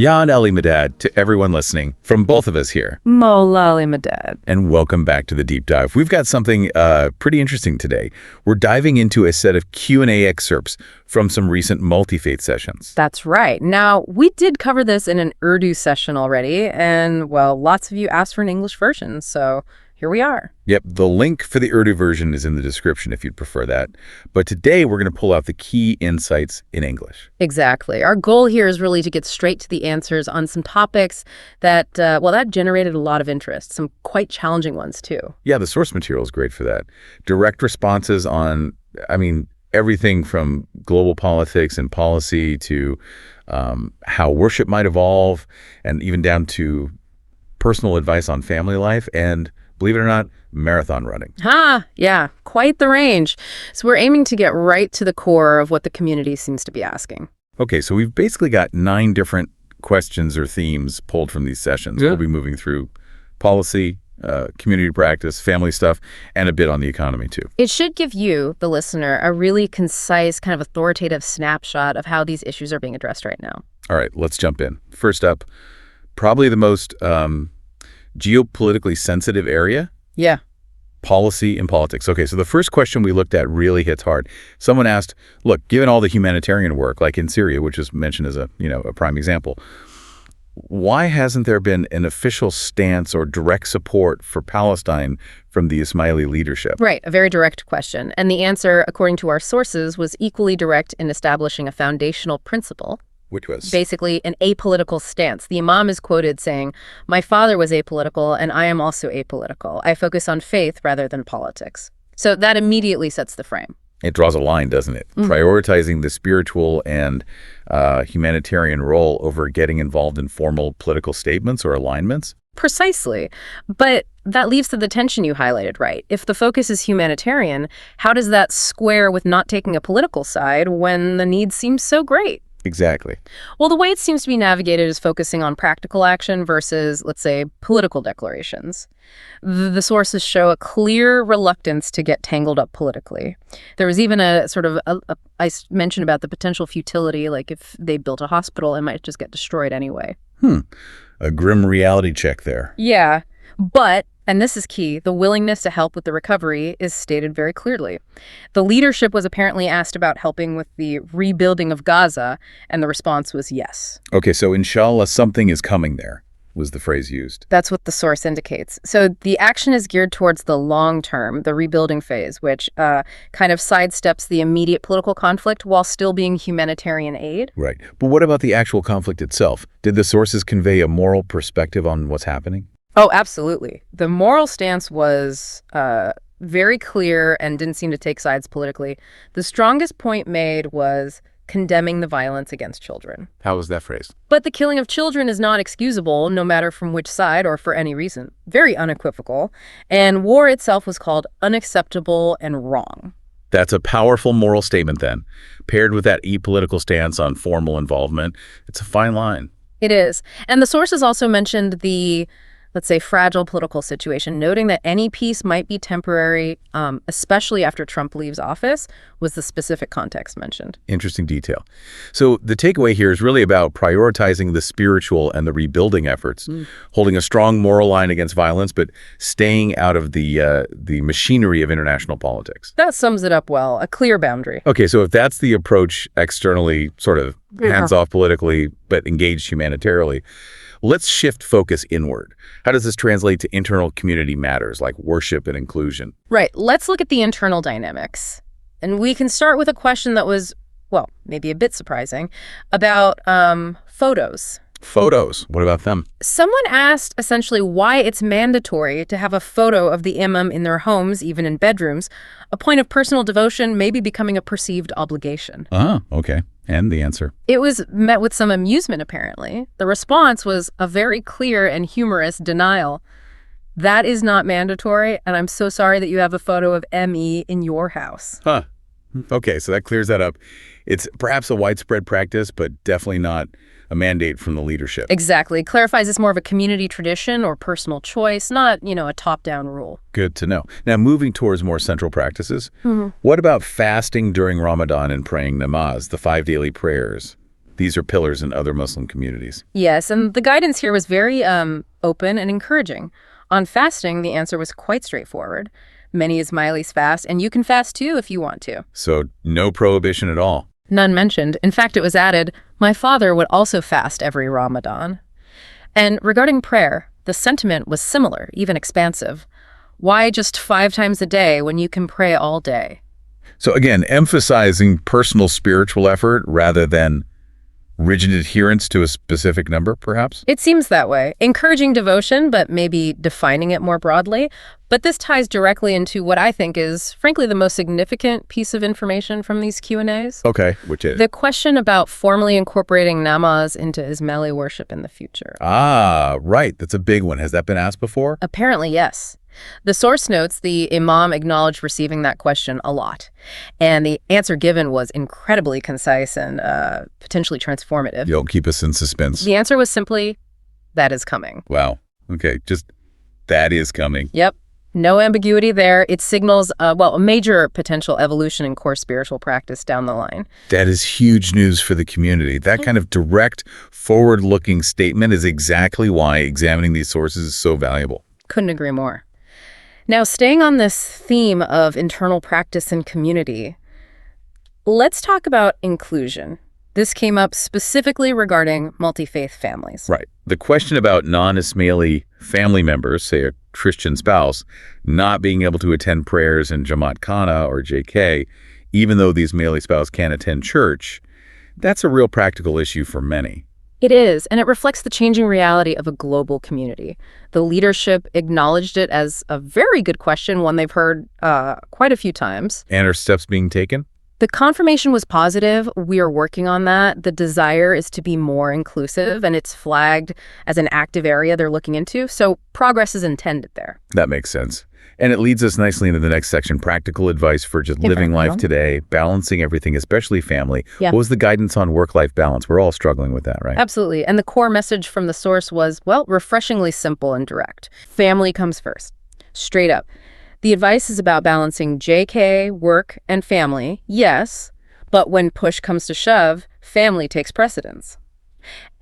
Ya Ali Madad to everyone listening from both of us here. Mawlana Madad. And welcome back to the Deep Dive. We've got something pretty interesting today. We're diving into a set of Q&A excerpts from some recent Multifaith sessions. That's right. Now, we did cover this in an Urdu session already, and, well, lots of you asked for an English version, so here we are. Yep, the link for the Urdu version is in the description if you'd prefer that. But today we're going to pull out the key insights in English. Exactly. Our goal here is really to get straight to the answers on some topics that, that generated a lot of interest, some quite challenging ones too. Yeah, the source material is great for that. Direct responses on, everything from global politics and policy to how worship might evolve, and even down to personal advice on family life and, believe it or not, marathon running. Yeah, quite the range. So we're aiming to get right to the core of what the community seems to be asking. Okay, so we've basically got 9 different questions or themes pulled from these sessions. Yeah. We'll be moving through policy, community practice, family stuff, and a bit on the economy too. It should give you, the listener, a really concise, kind of authoritative snapshot of how these issues are being addressed right now. All right, let's jump in. First up, probably the most geopolitically sensitive area. Yeah. Policy and politics. Okay, so the first question we looked at really hits hard. Someone asked, look, given all the humanitarian work, like in Syria, which is mentioned as a prime example, why hasn't there been an official stance or direct support for Palestine from the Ismaili leadership? Right, a very direct question. And the answer, according to our sources, was equally direct in establishing a foundational principle. Which was? Basically, an apolitical stance. The Imam is quoted saying, "My father was apolitical, and I am also apolitical. I focus on faith rather than politics." So that immediately sets the frame. It draws a line, doesn't it? Mm-hmm. Prioritizing the spiritual and humanitarian role over getting involved in formal political statements or alignments? Precisely. But that leaves to the tension you highlighted, right? If the focus is humanitarian, how does that square with not taking a political side when the need seems so great? Exactly. Well, the way it seems to be navigated is focusing on practical action versus, let's say, political declarations. The sources show a clear reluctance to get tangled up politically. There was even I mentioned about the potential futility, like if they built a hospital, it might just get destroyed anyway. A grim reality check there. Yeah, but, and this is key, the willingness to help with the recovery is stated very clearly. The leadership was apparently asked about helping with the rebuilding of Gaza, and the response was yes. Okay, so inshallah something is coming there, was the phrase used. That's what the source indicates. So the action is geared towards the long term, the rebuilding phase, which kind of sidesteps the immediate political conflict while still being humanitarian aid. Right. But what about the actual conflict itself? Did the sources convey a moral perspective on what's happening? Oh, absolutely. The moral stance was very clear and didn't seem to take sides politically. The strongest point made was condemning the violence against children. How was that phrased? But the killing of children is not excusable, no matter from which side or for any reason. Very unequivocal. And war itself was called unacceptable and wrong. That's a powerful moral statement then. Paired with that apolitical stance on formal involvement, it's a fine line. It is. And the sources also mentioned the, let's say, fragile political situation, noting that any peace might be temporary, especially after Trump leaves office, was the specific context mentioned. Interesting detail. So the takeaway here is really about prioritizing the spiritual and the rebuilding efforts, holding a strong moral line against violence, but staying out of the machinery of international politics. That sums it up well, a clear boundary. Okay, so if that's the approach externally, sort of hands-off politically, but engaged humanitarily, let's shift focus inward. How does this translate to internal community matters like worship and inclusion? Right. Let's look at the internal dynamics. And we can start with a question that was, well, maybe a bit surprising, about photos. Photos. What about them? Someone asked essentially why it's mandatory to have a photo of the imam in their homes, even in bedrooms, a point of personal devotion maybe becoming a perceived obligation. Oh, okay. And the answer? It was met with some amusement, apparently. The response was a very clear and humorous denial. That is not mandatory, and I'm so sorry that you have a photo of ME in your house. Huh. Okay, so that clears that up. It's perhaps a widespread practice, but definitely not a mandate from the leadership. Exactly. It clarifies it's more of a community tradition or personal choice, not, a top-down rule. Good to know. Now, moving towards more central practices, what about fasting during Ramadan and praying namaz, the 5 daily prayers? These are pillars in other Muslim communities. Yes, and the guidance here was very open and encouraging. On fasting, the answer was quite straightforward. Many Ismailis fast, and you can fast too if you want to. So no prohibition at all. None mentioned. In fact, it was added, my father would also fast every Ramadan. And regarding prayer, the sentiment was similar, even expansive. Why just 5 times a day when you can pray all day? So again, emphasizing personal spiritual effort rather than rigid adherence to a specific number, perhaps? It seems that way. Encouraging devotion, but maybe defining it more broadly. But this ties directly into what I think is, frankly, the most significant piece of information from these Q&As. Okay, which is? The question about formally incorporating namaz into Ismaili worship in the future. Ah, right. That's a big one. Has that been asked before? Apparently, yes. The source notes the Imam acknowledged receiving that question a lot, and the answer given was incredibly concise and potentially transformative. You'll keep us in suspense. The answer was simply, that is coming. Wow. Okay, just that is coming. Yep. No ambiguity there. It signals, a major potential evolution in core spiritual practice down the line. That is huge news for the community. That kind of direct, forward-looking statement is exactly why examining these sources is so valuable. Couldn't agree more. Now, staying on this theme of internal practice and community, let's talk about inclusion. This came up specifically regarding multi-faith families. Right. The question about non-Ismaili family members, say a Christian spouse, not being able to attend prayers in Jamaat Khana or JK, even though the Ismaili spouse can attend church, that's a real practical issue for many. It is, and it reflects the changing reality of a global community. The leadership acknowledged it as a very good question, one they've heard quite a few times. And are steps being taken? The confirmation was positive. We are working on that. The desire is to be more inclusive, and it's flagged as an active area they're looking into. So progress is intended there. That makes sense. And it leads us nicely into the next section, practical advice for just living life today, balancing everything, especially family. Yeah. What was the guidance on work-life balance? We're all struggling with that, right? Absolutely. And the core message from the source was, refreshingly simple and direct. Family comes first. Straight up. The advice is about balancing JK, work, and family, yes, but when push comes to shove, family takes precedence.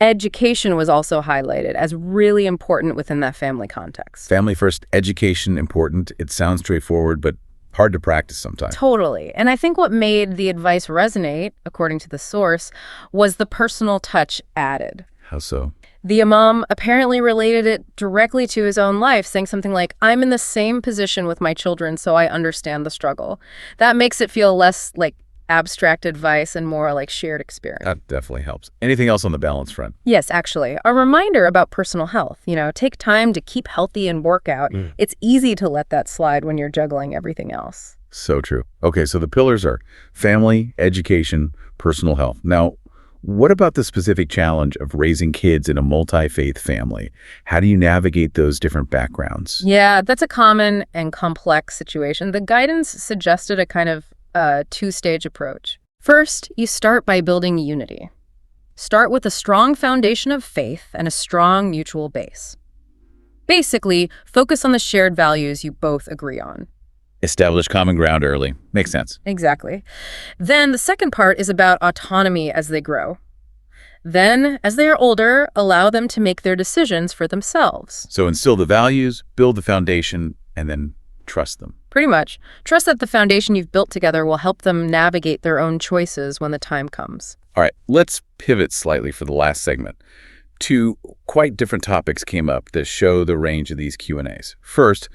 Education was also highlighted as really important within that family context. Family first, education important. It sounds straightforward, but hard to practice sometimes. Totally. And I think what made the advice resonate, according to the source, was the personal touch added. How so? The Imam apparently related it directly to his own life, saying something like, I'm in the same position with my children, so I understand the struggle. That makes it feel less like abstract advice and more like shared experience. That definitely helps. Anything else on the balance front? Yes, actually. A reminder about personal health. Take time to keep healthy and work out. It's easy to let that slide when you're juggling everything else. So true. Okay, so the pillars are family, education, personal health. Now, what about the specific challenge of raising kids in a multi-faith family? How do you navigate those different backgrounds? Yeah, that's a common and complex situation. The guidance suggested a kind of two-stage approach. First, you start by building unity. Start with a strong foundation of faith and a strong mutual base. Basically, focus on the shared values you both agree on. Establish common ground early. Makes sense. Exactly. Then the second part is about autonomy as they grow. Then, as they are older, allow them to make their decisions for themselves. So instill the values, build the foundation, and then trust them. Pretty much. Trust that the foundation you've built together will help them navigate their own choices when the time comes. All right, let's pivot slightly for the last segment. Two quite different topics came up that show the range of these Q&As. First,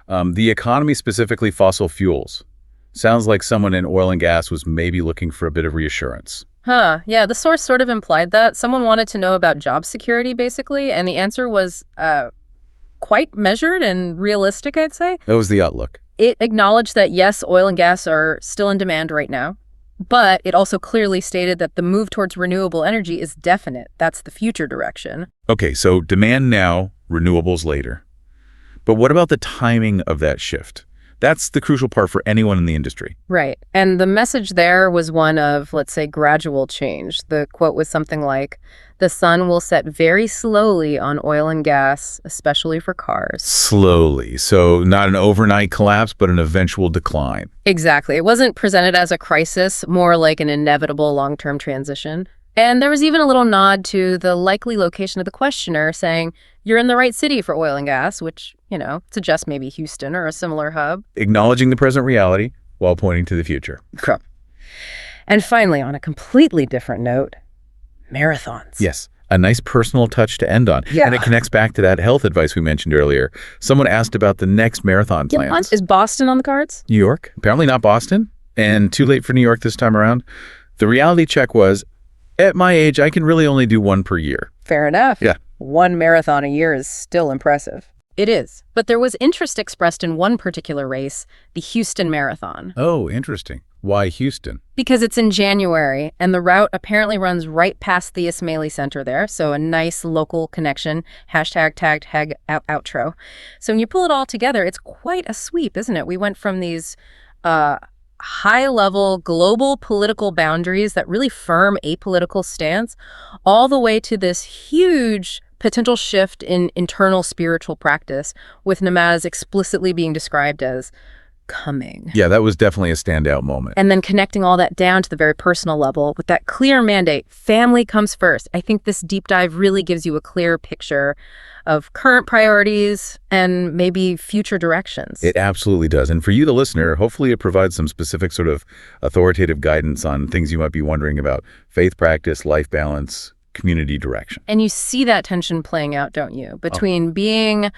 the economy, specifically fossil fuels. Sounds like someone in oil and gas was maybe looking for a bit of reassurance. Yeah, the source sort of implied that. Someone wanted to know about job security, basically, and the answer was quite measured and realistic, I'd say. That was the outlook. It acknowledged that, yes, oil and gas are still in demand right now, but it also clearly stated that the move towards renewable energy is definite. That's the future direction. Okay, so demand now, renewables later. But what about the timing of that shift? That's the crucial part for anyone in the industry. Right. And the message there was one of, let's say, gradual change. The quote was something like, the sun will set very slowly on oil and gas, especially for cars. Slowly. So not an overnight collapse, but an eventual decline. Exactly. It wasn't presented as a crisis, more like an inevitable long-term transition. And there was even a little nod to the likely location of the questioner, saying, you're in the right city for oil and gas, which, suggests maybe Houston or a similar hub. Acknowledging the present reality while pointing to the future. Correct. And finally, on a completely different note, marathons. Yes. A nice personal touch to end on. Yeah. And it connects back to that health advice we mentioned earlier. Someone asked about the next marathon plans. Is Boston on the cards? New York? Apparently not Boston. And too late for New York this time around. The reality check was, at my age, I can really only do one per year. Fair enough. Yeah. One marathon a year is still impressive. It is. But there was interest expressed in one particular race, the Houston Marathon. Oh, interesting. Why Houston? Because it's in January, and the route apparently runs right past the Ismaili Center there, so a nice local connection, #tagged outro. So when you pull it all together, it's quite a sweep, isn't it? We went from these high-level global political boundaries, that really firm apolitical stance, all the way to this huge potential shift in internal spiritual practice, with namaz explicitly being described as coming. Yeah, that was definitely a standout moment. And then connecting all that down to the very personal level with that clear mandate, family comes first. I think this deep dive really gives you a clear picture of current priorities and maybe future directions. It absolutely does. And for you, the listener, hopefully it provides some specific sort of authoritative guidance on things you might be wondering about: faith practice, life balance, community direction. And you see that tension playing out, don't you? Between being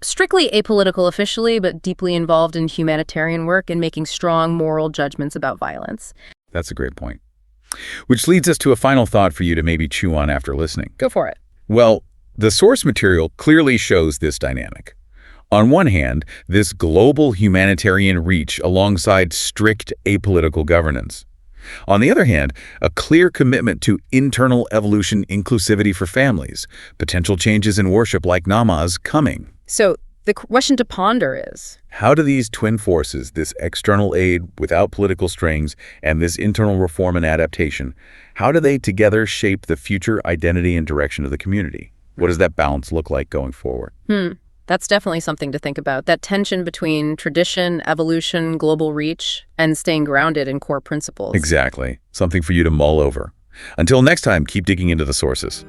strictly apolitical officially, but deeply involved in humanitarian work and making strong moral judgments about violence. That's a great point. Which leads us to a final thought for you to maybe chew on after listening. Go for it. Well, the source material clearly shows this dynamic. On one hand, this global humanitarian reach alongside strict apolitical governance. On the other hand, a clear commitment to internal evolution inclusivity for families, potential changes in worship like namaz coming. So the question to ponder is, how do these twin forces, this external aid without political strings and this internal reform and adaptation, how do they together shape the future identity and direction of the community? What does that balance look like going forward? That's definitely something to think about. That tension between tradition, evolution, global reach, and staying grounded in core principles. Exactly. Something for you to mull over. Until next time, keep digging into the sources.